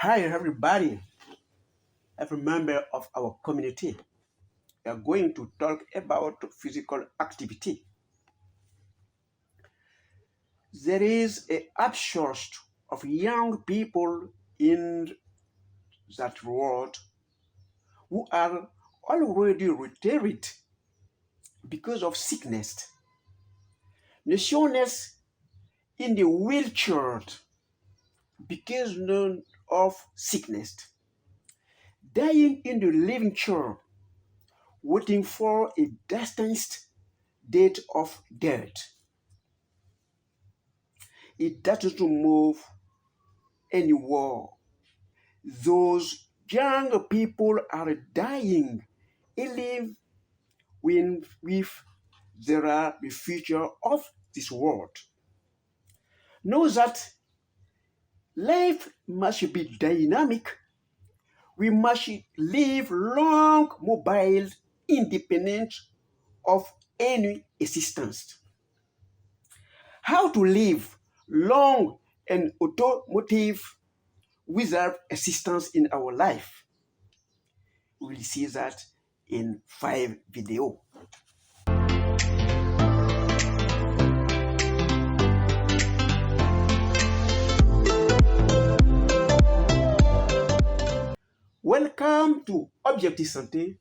Hi, everybody, every member of our community. We are going to talk about physical activity. There is a upsurge of young people in that world who are already retired because of sickness. Nations in the wheelchair because of sickness. Dying in the living chair, waiting for a destined date of death. It doesn't move anywhere. Those young people are dying, live with the future of this world. Know that life must be dynamic. We must live long, mobile, independent of any assistance. How to live long and automotive without assistance in our life. We will see that in 5 videos. Welcome to Objective Santé,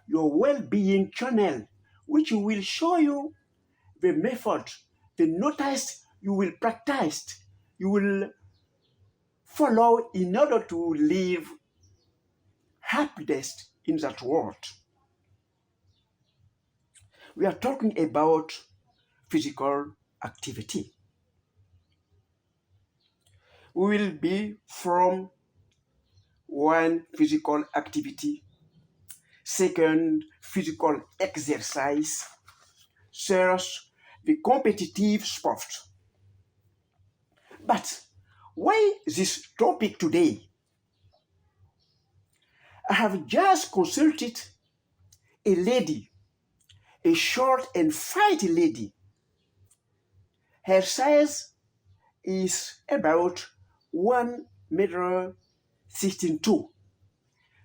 your well-being channel, which will show you the method, the notice you will practice, you will follow in order to live happiness in that world. We are talking about physical activity. We will be from one, physical activity, second, physical exercise, third, the competitive sport. But why this topic today? I have just consulted a lady, a short and fat lady. Her size is about 1 meter 62.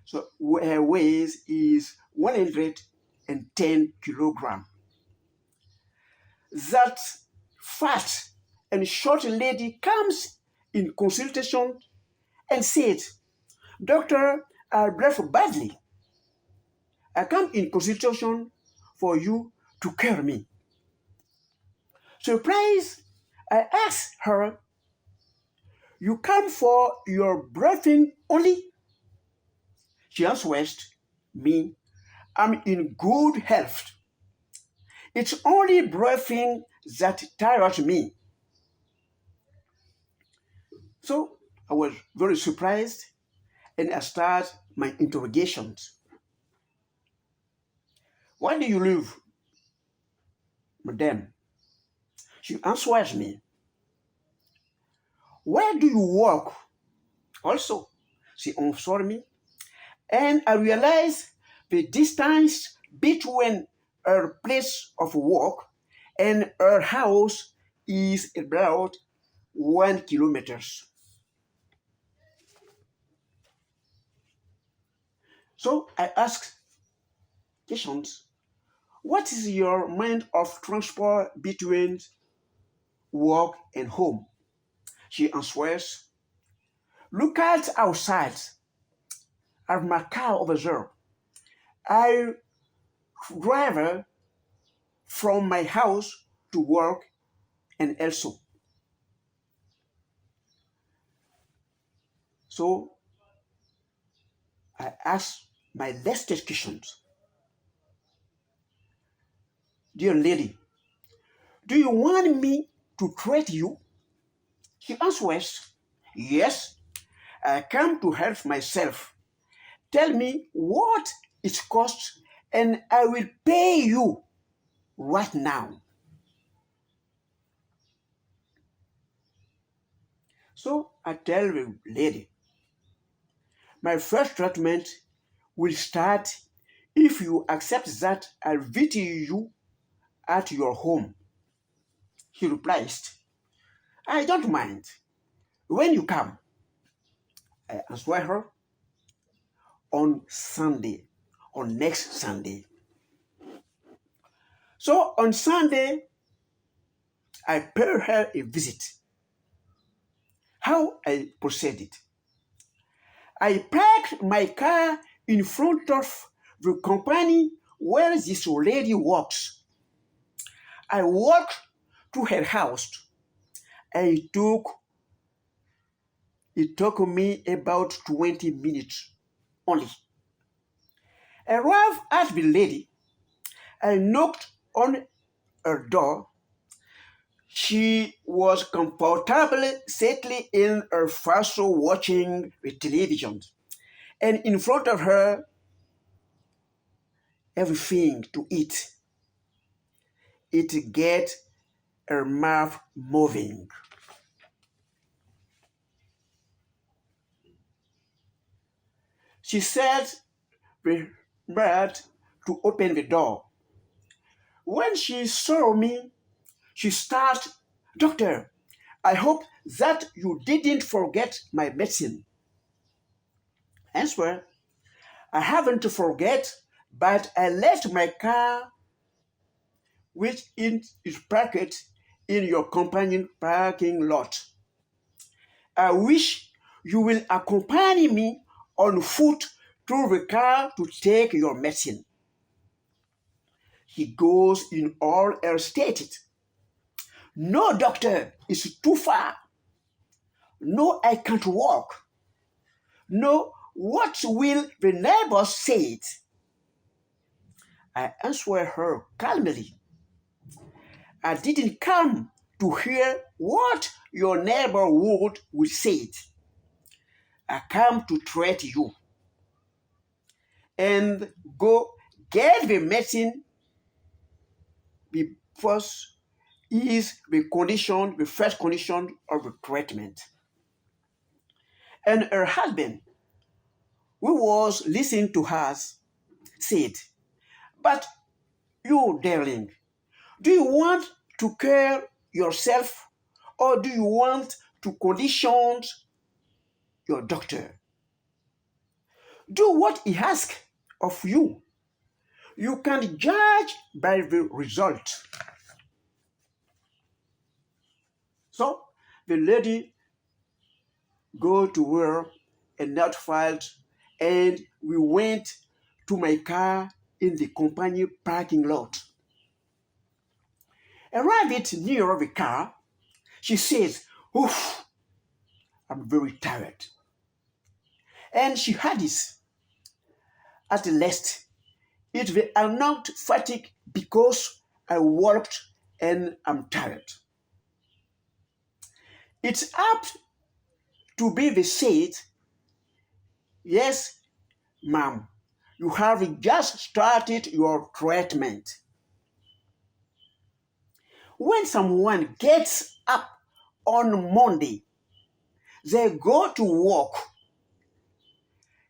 So her weight is 110 kilograms. That fat and short lady comes in consultation and said, "Doctor, I breathe badly. I come in consultation for you to cure me." Surprised, I asked her, "You come for your breathing only?" She answered me, "I'm in good health. It's only breathing that tires me." So I was very surprised and I started my interrogations. "Where do you live, madam?" She answers me. "Where do you work?" Also, she answered me. And I realized the distance between her place of work and her house is about 1 kilometer. So I asked questions. What is your mind of transport between work and home? She answers, "Look at outside. I have my car over there. I drive from my house to work and also." So I asked my next questions. "Dear lady, do you want me to treat you?" She answers, "Yes, I come to help myself. Tell me what it costs and I will pay you right now." So I tell the lady, "My first treatment will start if you accept that I'll visit you at your home." He replies, "I don't mind. When you come, I answered her on Sunday, on next Sunday. So on Sunday, I paid her a visit. How I proceeded? I parked my car in front of the company where this lady works. I walked to her house. I took It took me about 20 minutes only. Arrived at the lady, I knocked on her door. She was comfortably seated in her faso watching the television, and in front of her, everything to eat. It get her mouth moving. She said the bird to open the door. When she saw me, she started, "Doctor, I hope that you didn't forget my medicine." Answer, "I haven't to forget, but I left my car, which is parked in your company parking lot. I wish you will accompany me on foot to the car to take your medicine." He goes in all her stated, "No, doctor, it's too far. No, I can't walk. No, what will the neighbors say?" I answered her calmly, "I didn't come to hear what your neighborhood will say. I come to treat you and go get the medicine because is the first condition of the treatment." And her husband, who was listening to us, said, "But you, darling, do you want to care yourself or do you want to condition your doctor? Do what he asks of you. You can judge by the result." So the lady go to work and not filed, and we went to my car in the company parking lot. Arrived near the car, she says, "Oof, I'm very tired." And she had this. At last, it will not fatigue because I worked and I'm tired. It's apt to be the said, "Yes, ma'am, you have just started your treatment." When someone gets up on Monday, they go to work.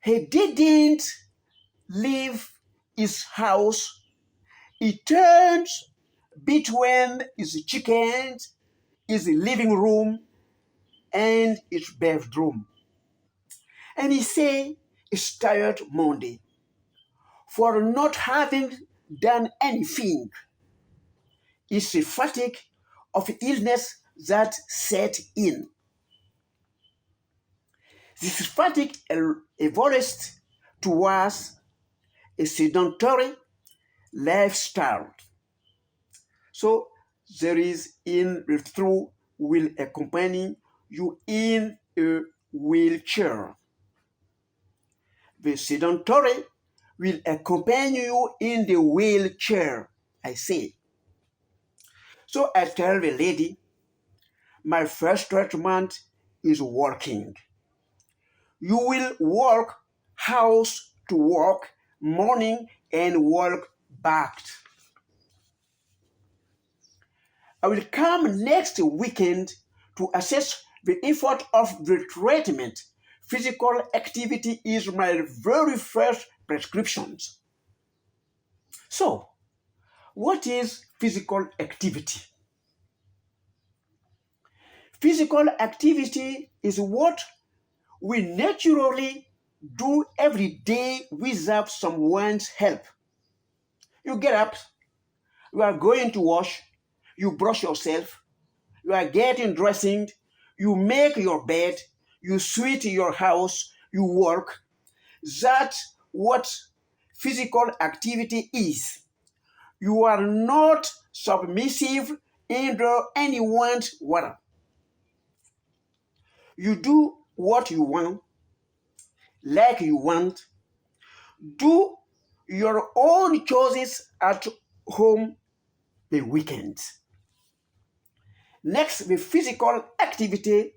He didn't leave his house. He turns between his chickens, his living room, and his bedroom. And he say he's tired Monday for not having done anything. It's a fatigue of illness that set in. This fatigue evolves towards a sedentary lifestyle. So there is in the through will accompany you in a wheelchair. The sedentary will accompany you in the wheelchair, I say. So I tell the lady, my first treatment is walking. You will walk house to work, morning and walk back. I will come next weekend to assess the effort of the treatment. Physical activity is my very first prescription. So, what is physical activity? Physical activity is what we naturally do every day without someone's help. You get up, you are going to wash, you brush yourself, you are getting dressing, you make your bed, you sweep your house, you work. That's what physical activity is. You are not submissive under anyone's order. You do what you want, like you want. Do your own choices at home the weekends. Next, the physical activity,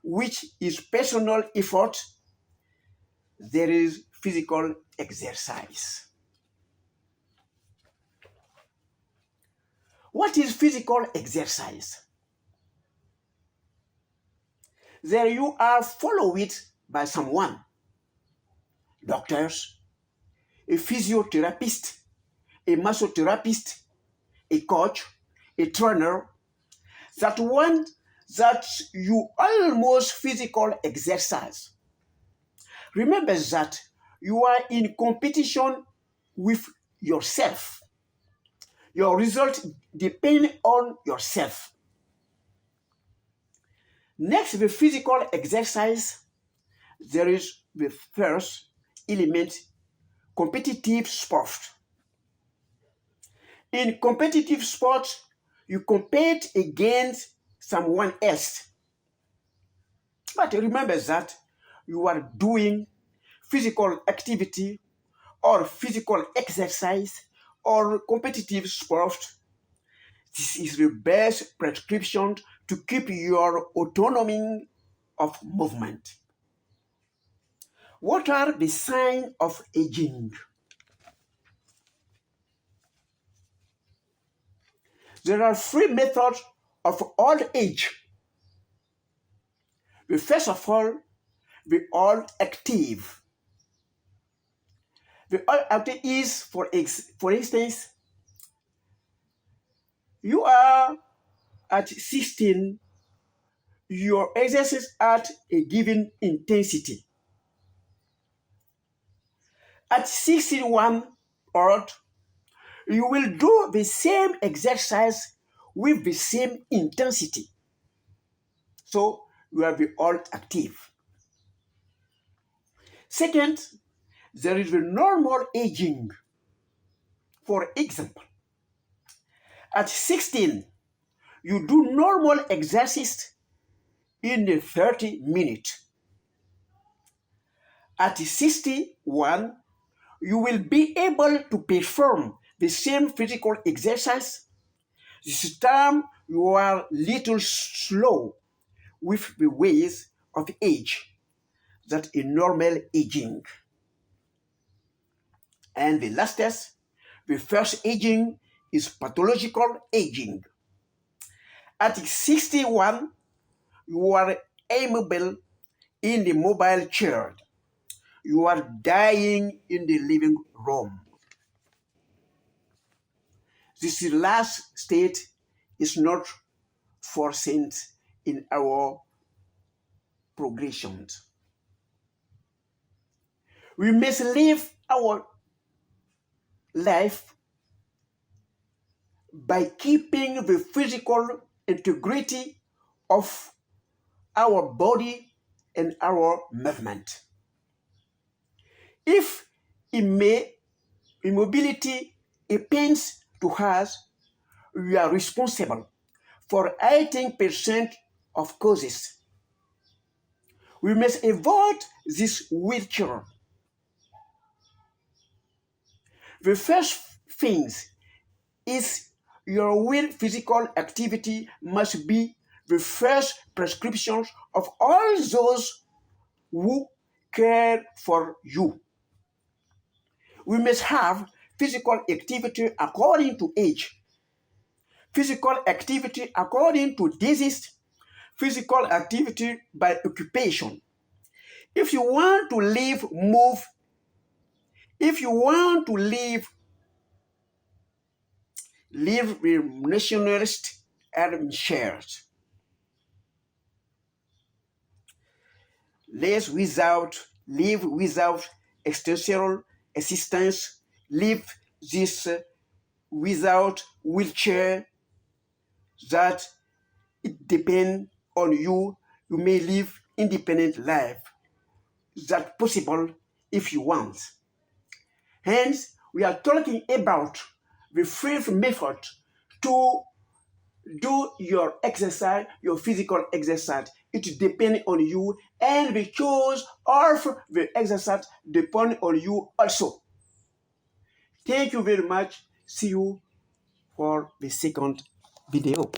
which is personal effort. There is physical exercise. What is physical exercise? There you are followed by someone, doctors, a physiotherapist, a massotherapist, a coach, a trainer, that one that you almost physical exercise. Remember that you are in competition with yourself. Your result depends on yourself. Next, the physical exercise, there is the first element, competitive sport. In competitive sport, you compete against someone else. But remember that you are doing physical activity or physical exercise or competitive sport. This is the best prescription to keep your autonomy of movement. What are the signs of aging? There are three methods of old age. The first of all, the old active. The old active is, for instance, you are at 16, your exercise at a given intensity. At 61 odd, you will do the same exercise with the same intensity. So you are the old active. Second, there is the normal aging. For example, at 16, you do normal exercise in the 30 minutes. At 61, you will be able to perform the same physical exercise. This time you are little slow with the ways of age that a normal aging. And the lastest, the first aging is pathological aging. At 61, you are immobile in the mobile chair. You are dying in the living room. This last state is not foreseen in our progressions. We must live our life by keeping the physical integrity of our body and our movement. If immobility happens to us, we are responsible for 18% of causes. We must avoid this wheelchair. The first thing is your will physical activity must be the first prescription of all those who care for you. We must have physical activity according to age, physical activity according to disease, physical activity by occupation. If you want to live, move. If you want to live with nationalist and shares. live without external assistance, live this without wheelchair, that it depends on you. You may live independent life. That possible if you want. Hence, we are talking about the fifth method to do your exercise, your physical exercise. It depends on you, and the choice of the exercise depends on you also. Thank you very much. See you for the second video.